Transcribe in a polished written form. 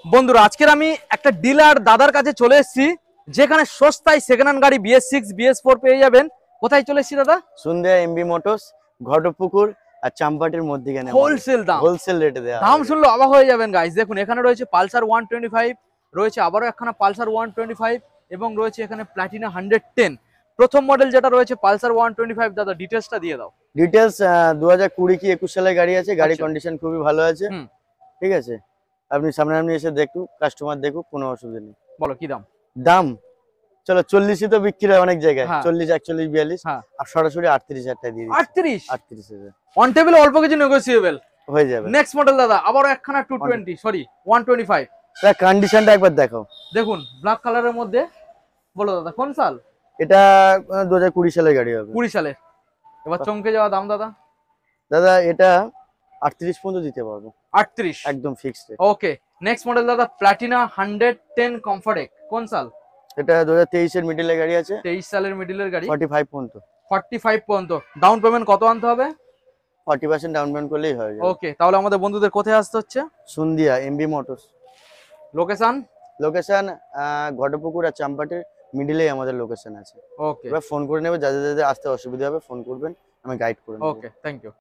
বন্ধুরা আজকের আমি একটা ডিলার দাদার কাছে চলে এসেছি, যেখানে সস্তায় সেকেন্ড হ্যান্ড গাড়ি BS6 BS4 পেয়ে যাবেন। কোথায় চলে এসেছি দাদা? সন্ধ্যা এমবি মোটরস, ঘটপুকুর আর চাম্পাটির মধ্যখানে হোলসেল দাম, হোলসেল রেটে দেওয়া দাম হবে। শুনলে অবাক হয়ে যাবেন গাইস। দেখুন এখানে রয়েছে পালসার 125, রয়েছে আবারও একখানা পালসার 125 এবং রয়েছে এখানে প্লাটিনা 110। প্রথম মডেল যেটা রয়েছে পালসার 125, দাদা ডিটেলসটা দিয়ে দাও। ডিটেলস 2020 কি 21 সালের গাড়ি আছে, গাড়ির আচ্ছা। কন্ডিশন খুবই ভালো আছে। হুম। ঠিক আছে, আপনি সামনাসামনি এসে দেখুন, কাস্টমার দেখুক, কোনো অসুবিধা নেই। বলো কি দাম? দাম চলো 40ই তো বিক্রি হয় অনেক জায়গায়, হ্যাঁ 40, 41, 42, হ্যাঁ। আর সরাসরি 38,000 টাকা দিয়ে দিচ্ছি। 38 38,000 অন টেবিল, অল্প কিছু নেগোসিয়েবল হয়ে যাবে। নেক্সট মডেল দাদা আবারও একখানা 125। তার কন্ডিশনটা একবার দেখো। দেখুন ব্ল্যাক কালারের মধ্যে। বলো দাদা কোন সাল? এটা 2020 সালের গাড়ি হবে। 20 সালের। এবার চমকে যাওয়া দাম দাদা। দাদা এটা 38 পর্যন্ত দিতে পারবো, 38 একদম ফিক্সড। ওকে। নেক্সট মডেল দাদা প্লাটিনা 110 কমফর্টেক, কোন সাল? এটা 2023 এর মিডলের গাড়ি আছে, 23 সালের মিডিলের গাড়ি। 45 পর্যন্ত। 45 পর্যন্ত। ডাউন পেমেন্ট কত আনতে হবে? 40% ডাউন পেমেন্ট করলেই হয়ে যাবে। ওকে, তাহলে আমাদের বন্ধুদের কোথায় আসতে হচ্ছে? সন্ধিয়া MB motors. Location? Location Ghatpukur আর চাম্পাটির মিডিলেই আমাদের লোকেশন আছে। ওকে এবার ফোন করে নেবে, যাদের যাদের আসতে অসুবিধা হবে ফোন করবেন, আমি গাইড করে নেব। ওকে, থ্যাংক ইউ।